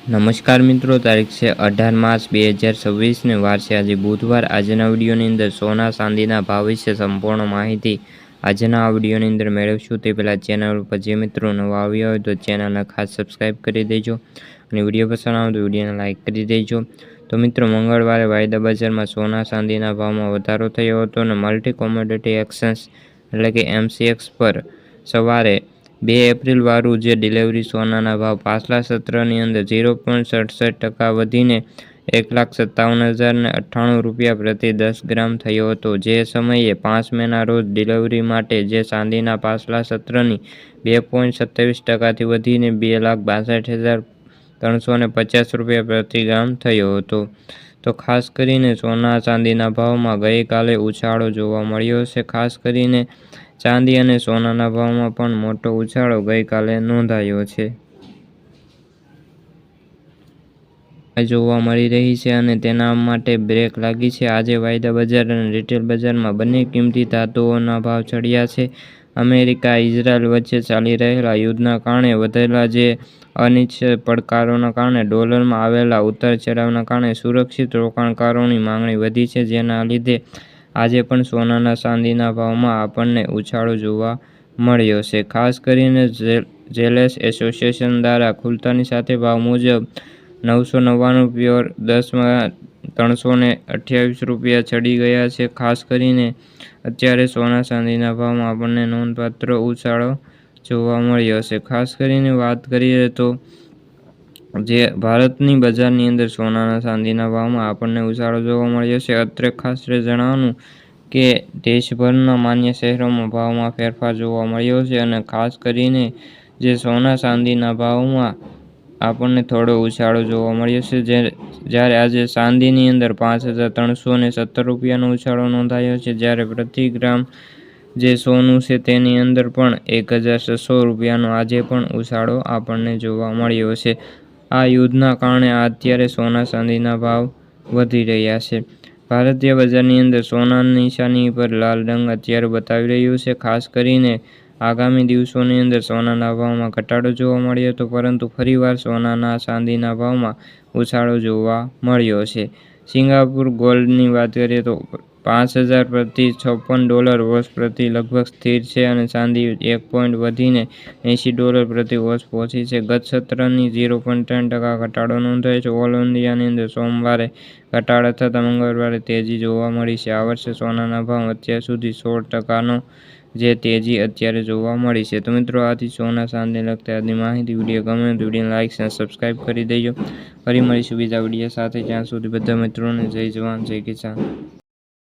નમસ્કાર મિત્રો, તારીખ છે 18 માર્ચ 2026 ને વાર છે આજે બુધવાર। આજના વિડીયોની અંદર સોના ચાંદીના ભાવ વિશે સંપૂર્ણ માહિતી આજના આ વિડીયોની અંદર મેળવશું। તે પહેલાં ચેનલ પર જે મિત્રો નવા આવ્યા હોય તો ચેનલને ખાસ સબસ્ક્રાઈબ કરી દેજો અને વિડીયો પસંદ આવે તો વિડીયોને લાઇક કરી દેજો। તો મિત્રો, મંગળવારે વાયદા બજારમાં સોના ચાંદીના ભાવમાં વધારો થયો હતો અને મલ્ટી કોમોડિટી એક્સચેન્જ એટલે કે MCX પર સવારે 2 એપ્રિલ વાળું જે ડિલિવરી સોનાના ભાવ પાછલા સત્રની અંદર 0.67% વધીને 1,57,098 રૂપિયા પ્રતિ 10 ગ્રામ થયો હતો। જે સમયે 5 મેના રોજ ડિલિવરી માટે જે ચાંદીના પાછલા સત્રની 2.27%થી વધીને 2,62,350 રૂપિયા પ્રતિ ગ્રામ થયો હતો। તો ખાસ કરીને સોના ચાંદીના ભાવમાં ગઈકાલે ઉછાળો જોવા મળ્યો છે। ખાસ કરીને ચાંદી અને સોનાના ભાવમાં પણ મોટો ઉછાળો ગઈકાલે નોંધાયો છે જોવા મળી રહી છે અને તેના માટે બ્રેક લાગી છે। આજે વાયદા બજાર અને રિટેલ બજારમાં બંને કિંમતી ધાતુઓના ભાવ ચડ્યા છે। અમેરિકા ઇઝરાયલ વચ્ચે ચાલી રહેલા યુદ્ધના કારણે વધેલા જે અનિશ્ચિત પડકારોના કારણે ડોલરમાં આવેલા ઉતાર ચઢાવના કારણે સુરક્ષિત રોકાણકારોની માંગણી વધી છે, જેના લીધે આજે પણ સોનાના ચાંદીના ભાવમાં આપણને ઉછાળો જોવા મળ્યો છે। ખાસ કરીને જેલેસ એસોસિએશન દ્વારા ખુલતાની સાથે ભાવ મુજબ 999 પ્યોર 10માં 328 રૂપિયા ચડી ગયા છે। ખાસ કરીને અત્યારે સોના ચાંદીના ભાવમાં આપણને નોંધપાત્ર ઉછાળો જોવા મળ્યો છે। ખાસ કરીને વાત કરીએ તો જે ભારતની બજારની અંદર સોનાના ચાંદીના ભાવમાં આપણને ઉછાળો જોવા મળ્યો છે। અત્રે ખાસ જણાવવાનું કે દેશભરના માન્ય શહેરોમાં ભાવમાં ફેરફાર જોવા મળ્યો છે અને ખાસ કરીને જે સોના ચાંદીના ભાવમાં આપણને થોડો ઉછાળો જોવા મળ્યો છે। જ્યારે આજે ચાંદીની અંદર 5,317 રૂપિયાનો ઉછાળો નોંધાયો છે, જ્યારે પ્રતિ ગ્રામ જે સોનું છે તેની અંદર પણ 1,600 રૂપિયાનો આજે પણ ઉછાળો આપણને જોવા મળ્યો છે। આ યુદ્ધના કારણે અત્યારે સોના ચાંદીના ભાવ વધી રહ્યા છે। ભારતીય બજારની અંદર સોનાની નિશાની પર લાલ રંગ અત્યારે બતાવી રહ્યું છે। ખાસ કરીને આગામી દિવસોની અંદર સોનાના ભાવમાં ઘટાડો જોવા મળ્યો હતો, પરંતુ ફરીવાર સોનાના ચાંદીના ભાવમાં ઉછાળો જોવા મળ્યો છે। સિંગાપુર ગોલ્ડની વાત કરીએ તો 5,000 પ્રતિ $56 ઓછ પ્રતિ લગભગ સ્થિર છે અને ચાંદી 1 પોઈન્ટ વધીને $80 પ્રતિ ઓછ પહોંચી છે। ગત સત્રની 0.3% ઘટાડો નોંધાયો છે। ઓલ ઇન્ડિયાની અંદર સોમવારે ઘટાડા થતાં મંગળવારે તેજી જોવા મળી છે। આ વર્ષે સોનાના ભાવ અત્યાર સુધી 16%નો જે તેજી અત્યારે જોવા મળી છે। તો મિત્રો, આથી સોના ચાંદીને લગતી આજની માહિતી વિડીયો ગમે તો વિડીયોને લાઇક અને સબસ્ક્રાઈબ કરી દેજો। ફરી મળીશું બીજા વિડીયો સાથે, ત્યાં સુધી બધા મિત્રોને જય જવાન જય કિસાન।